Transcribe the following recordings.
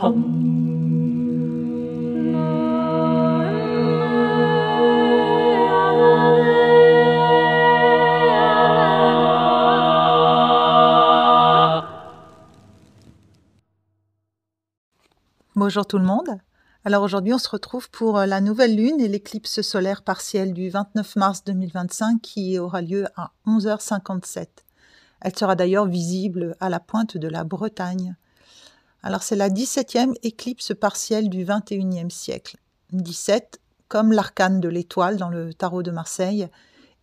Bonjour tout le monde. Alors aujourd'hui, on se retrouve pour la nouvelle lune et l'éclipse solaire partielle du 29 mars 2025 qui aura lieu à 11h57. Elle sera d'ailleurs visible à la pointe de la Bretagne. Alors c'est la 17e éclipse partielle du 21e siècle. 17, comme l'arcane de l'étoile dans le tarot de Marseille,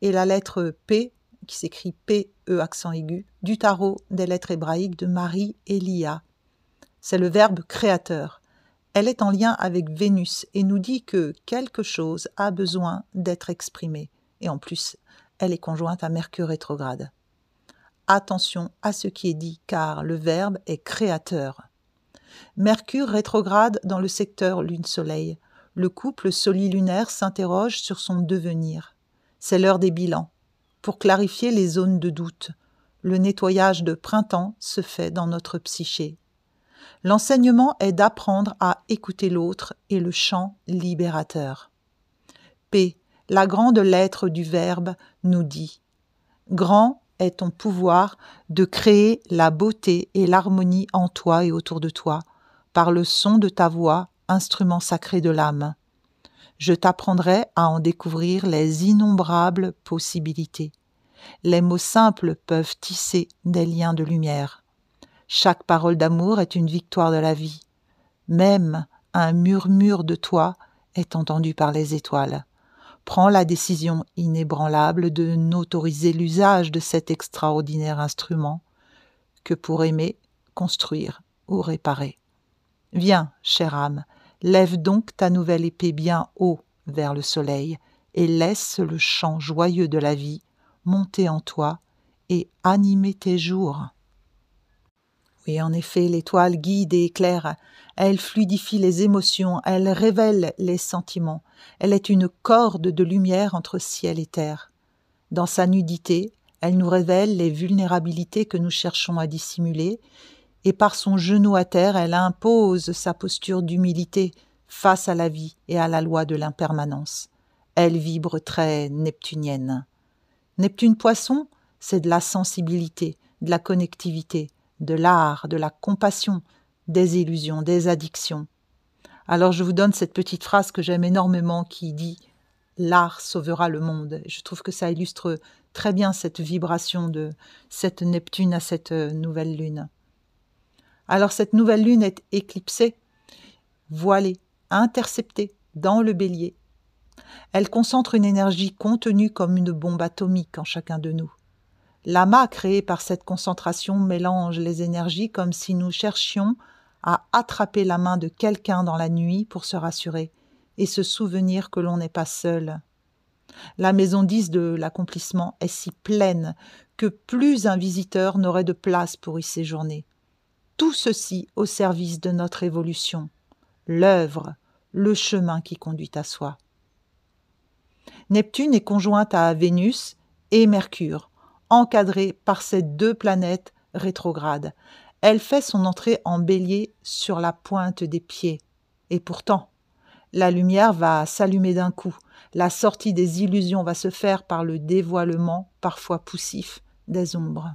et la lettre P, qui s'écrit P-E accent aigu, du tarot des lettres hébraïques de Marie et Lia. C'est le verbe créateur. Elle est en lien avec Vénus et nous dit que quelque chose a besoin d'être exprimé. Et en plus, elle est conjointe à Mercure rétrograde. Attention à ce qui est dit, car le verbe est créateur. Mercure rétrograde dans le secteur Lune-Soleil. Le couple solilunaire s'interroge sur son devenir. C'est l'heure des bilans. Pour clarifier les zones de doute, le nettoyage de printemps se fait dans notre psyché. L'enseignement est d'apprendre à écouter l'autre et le chant libérateur. P, la grande lettre du verbe, nous dit « Grand est ton pouvoir de créer la beauté et l'harmonie en toi et autour de toi, par le son de ta voix, instrument sacré de l'âme. Je t'apprendrai à en découvrir les innombrables possibilités. Les mots simples peuvent tisser des liens de lumière. Chaque parole d'amour est une victoire de la vie. Même un murmure de toi est entendu par les étoiles. Prends la décision inébranlable de n'autoriser l'usage de cet extraordinaire instrument que pour aimer, construire ou réparer. Viens, chère âme, lève donc ta nouvelle épée bien haut vers le soleil et laisse le chant joyeux de la vie monter en toi et animer tes jours. Oui, en effet, l'étoile guide et éclaire. Elle fluidifie les émotions, elle révèle les sentiments. Elle est une corde de lumière entre ciel et terre. Dans sa nudité, elle nous révèle les vulnérabilités que nous cherchons à dissimuler, et par son genou à terre, elle impose sa posture d'humilité face à la vie et à la loi de l'impermanence. Elle vibre très neptunienne. Neptune Poisson, c'est de la sensibilité, de la connectivité, de l'art, de la compassion, des illusions, des addictions. Alors je vous donne cette petite phrase que j'aime énormément qui dit « L'art sauvera le monde ». Je trouve que ça illustre très bien cette vibration de cette Neptune à cette nouvelle lune. Alors cette nouvelle lune est éclipsée, voilée, interceptée dans le bélier. Elle concentre une énergie contenue comme une bombe atomique en chacun de nous. L'amas créé par cette concentration mélange les énergies comme si nous cherchions à attraper la main de quelqu'un dans la nuit pour se rassurer et se souvenir que l'on n'est pas seul. La maison 10 de l'accomplissement est si pleine que plus un visiteur n'aurait de place pour y séjourner. Tout ceci au service de notre évolution, l'œuvre, le chemin qui conduit à soi. Neptune est conjointe à Vénus et Mercure, encadrée par ces deux planètes rétrogrades. Elle fait son entrée en bélier sur la pointe des pieds. Et pourtant, la lumière va s'allumer d'un coup. La sortie des illusions va se faire par le dévoilement, parfois poussif, des ombres.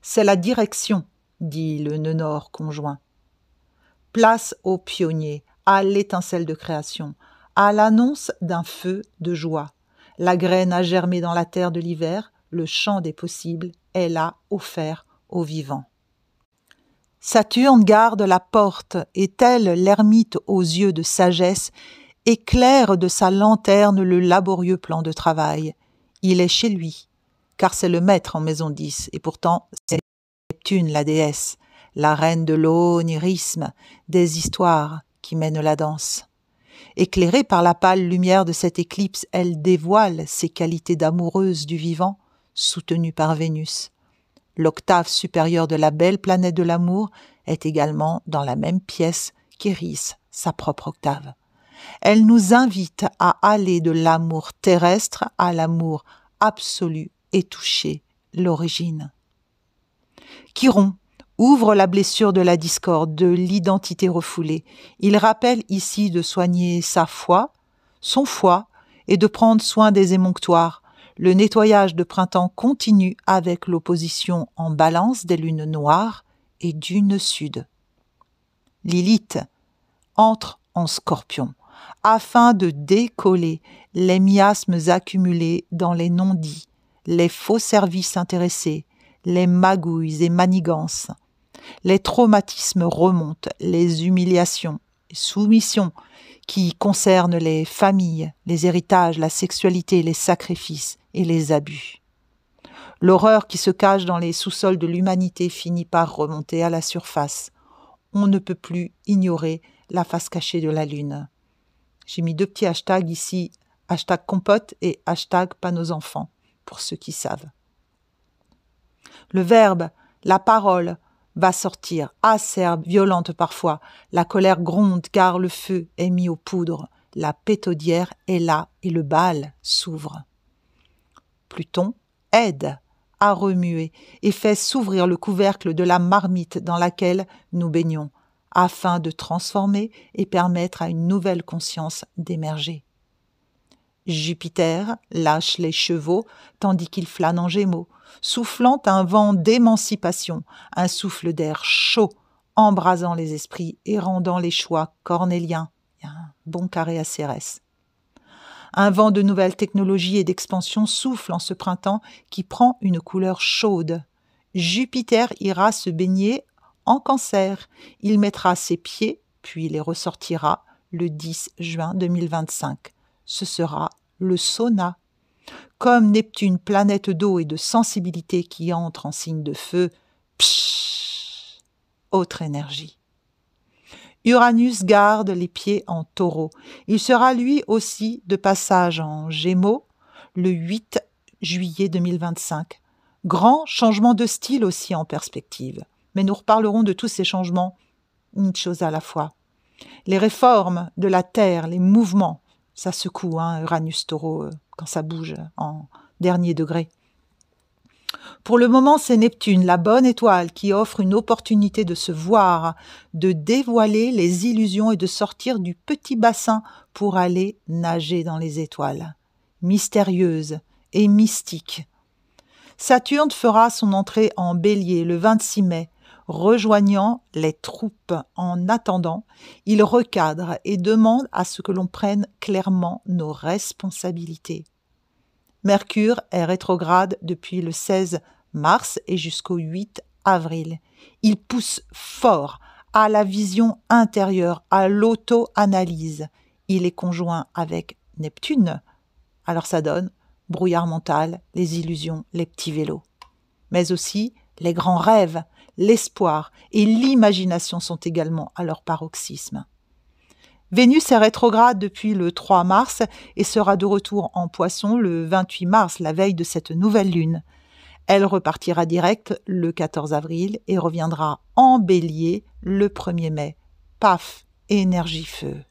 C'est la direction, dit le nœud nord conjoint. Place aux pionniers, à l'étincelle de création, à l'annonce d'un feu de joie. La graine a germé dans la terre de l'hiver, le champ des possibles est là offert aux vivants. Saturne garde la porte et tel l'ermite aux yeux de sagesse, éclaire de sa lanterne le laborieux plan de travail. Il est chez lui, car c'est le maître en maison 10, et pourtant c'est Neptune la déesse, la reine de l'onirisme, des histoires qui mènent la danse. Éclairée par la pâle lumière de cette éclipse, elle dévoile ses qualités d'amoureuse du vivant, soutenue par Vénus. L'octave supérieure de la belle planète de l'amour est également dans la même pièce qu'Éris, sa propre octave. Elle nous invite à aller de l'amour terrestre à l'amour absolu et toucher l'origine. Chiron, ouvre la blessure de la discorde, de l'identité refoulée. Il rappelle ici de soigner sa foi, son foie, et de prendre soin des émonctoires. Le nettoyage de printemps continue avec l'opposition en balance des lunes noires et d'une sud. Lilith entre en Scorpion afin de décoller les miasmes accumulés dans les non-dits, les faux services intéressés, les magouilles et manigances. Les traumatismes remontent, les humiliations, les soumissions qui concernent les familles, les héritages, la sexualité, les sacrifices et les abus. L'horreur qui se cache dans les sous-sols de l'humanité finit par remonter à la surface. On ne peut plus ignorer la face cachée de la lune. J'ai mis 2 petits hashtags ici, hashtag compote et hashtag pas nos enfants, pour ceux qui savent. Le verbe, la parole, va sortir, acerbe, violente parfois. La colère gronde car le feu est mis aux poudres. La pétaudière est là et le bal s'ouvre. Pluton aide à remuer et fait s'ouvrir le couvercle de la marmite dans laquelle nous baignons, afin de transformer et permettre à une nouvelle conscience d'émerger. Jupiter lâche les chevaux tandis qu'il flâne en Gémeaux, soufflant un vent d'émancipation, un souffle d'air chaud, embrasant les esprits et rendant les choix cornéliens. Il y a un bon carré à Cérès. Un vent de nouvelles technologies et d'expansion souffle en ce printemps qui prend une couleur chaude. Jupiter ira se baigner en Cancer. Il mettra ses pieds, puis les ressortira le 10 juin 2025. Ce sera le sauna. Comme Neptune, planète d'eau et de sensibilité qui entre en signe de feu, pshhh, autre énergie. Uranus garde les pieds en Taureau. Il sera lui aussi de passage en Gémeaux le 8 juillet 2025. Grand changement de style aussi en perspective. Mais nous reparlerons de tous ces changements, une chose à la fois. Les réformes de la Terre, les mouvements, ça secoue, Uranus-Taureau, quand ça bouge en dernier degré. Pour le moment, c'est Neptune, la bonne étoile, qui offre une opportunité de se voir, de dévoiler les illusions et de sortir du petit bassin pour aller nager dans les étoiles. Mystérieuse et mystique. Saturne fera son entrée en Bélier le 26 mai, rejoignant les troupes. En attendant, il recadre et demande à ce que l'on prenne clairement nos responsabilités. Mercure est rétrograde depuis le 16 mars et jusqu'au 8 avril. Il pousse fort à la vision intérieure, à l'auto-analyse. Il est conjoint avec Neptune, alors ça donne brouillard mental, les illusions, les petits vélos. Mais aussi les grands rêves, l'espoir et l'imagination sont également à leur paroxysme. Vénus est rétrograde depuis le 3 mars et sera de retour en Poisson le 28 mars, la veille de cette nouvelle lune. Elle repartira direct le 14 avril et reviendra en Bélier le 1er mai. Paf, énergie feu.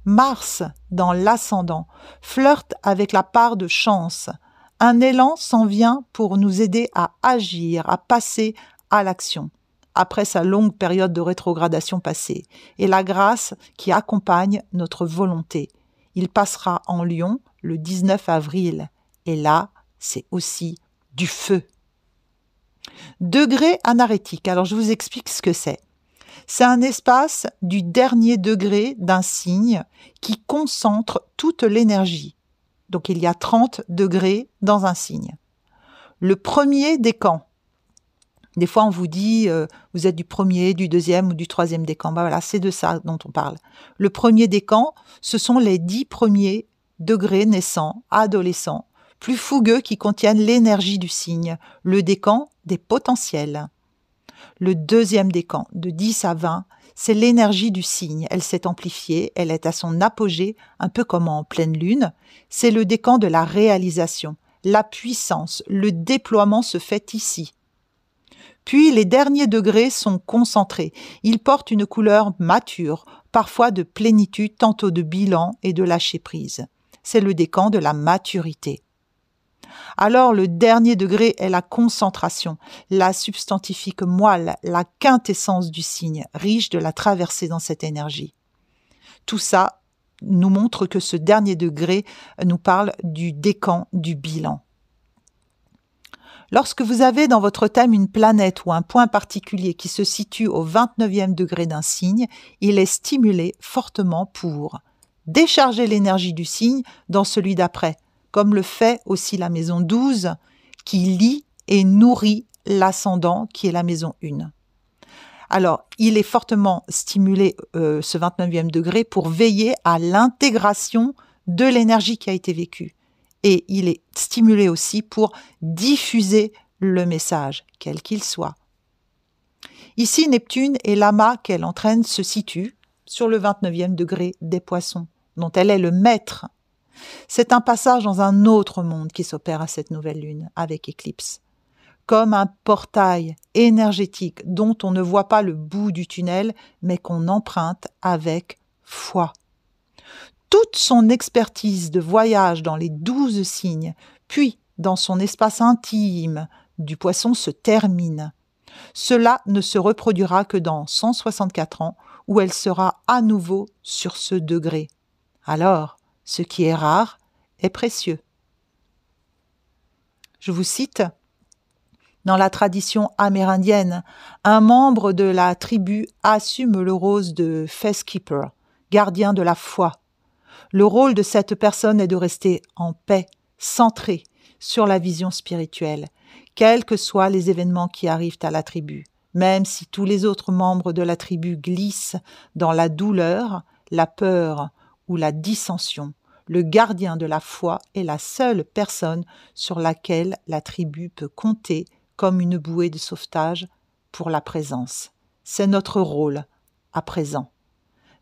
Mars, dans l'ascendant, flirte avec la part de chance. Un élan s'en vient pour nous aider à agir, à passer à l'action, après sa longue période de rétrogradation passée, et la grâce qui accompagne notre volonté. Il passera en Lion le 19 avril, et là, c'est aussi du feu. Degré anarétique, alors je vous explique ce que c'est. C'est un espace du dernier degré d'un signe qui concentre toute l'énergie. Donc il y a 30 degrés dans un signe. Le premier décan. Des fois on vous dit vous êtes du premier, du deuxième ou du troisième décan. Ben voilà, c'est de ça dont on parle. Le premier décan, ce sont les 10 premiers degrés naissants, adolescents, plus fougueux qui contiennent l'énergie du signe. Le décan des potentiels. Le deuxième décan, de 10 à 20, c'est l'énergie du signe. Elle s'est amplifiée, elle est à son apogée, un peu comme en pleine lune. C'est le décan de la réalisation. La puissance, le déploiement se fait ici. Puis les derniers degrés sont concentrés. Ils portent une couleur mature, parfois de plénitude, tantôt de bilan et de lâcher prise. C'est le décan de la maturité. Alors le dernier degré est la concentration, la substantifique moelle, la quintessence du signe, riche de la traversée dans cette énergie. Tout ça nous montre que ce dernier degré nous parle du décan, du bilan. Lorsque vous avez dans votre thème une planète ou un point particulier qui se situe au 29e degré d'un signe, il est stimulé fortement pour décharger l'énergie du signe dans celui d'après, comme le fait aussi la maison 12 qui lie et nourrit l'ascendant qui est la maison 1. Alors, il est fortement stimulé, ce 29e degré, pour veiller à l'intégration de l'énergie qui a été vécue. Et il est stimulé aussi pour diffuser le message, quel qu'il soit. Ici, Neptune et l'amas qu'elle entraîne se situent sur le 29e degré des poissons, dont elle est le maître. C'est un passage dans un autre monde qui s'opère à cette nouvelle lune, avec éclipse. Comme un portail énergétique dont on ne voit pas le bout du tunnel, mais qu'on emprunte avec foi. Toute son expertise de voyage dans les 12 signes, puis dans son espace intime du poisson se termine. Cela ne se reproduira que dans 164 ans, où elle sera à nouveau sur ce degré. Alors, ce qui est rare est précieux. Je vous cite, dans la tradition amérindienne, un membre de la tribu assume le rôle de Face Keeper, gardien de la foi. Le rôle de cette personne est de rester en paix, centré sur la vision spirituelle, quels que soient les événements qui arrivent à la tribu. Même si tous les autres membres de la tribu glissent dans la douleur, la peur ou la dissension, le gardien de la foi est la seule personne sur laquelle la tribu peut compter comme une bouée de sauvetage pour la présence. C'est notre rôle à présent.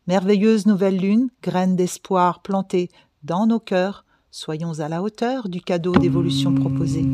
Merveilleuse nouvelle lune, graine d'espoir plantée dans nos cœurs, soyons à la hauteur du cadeau d'évolution proposé.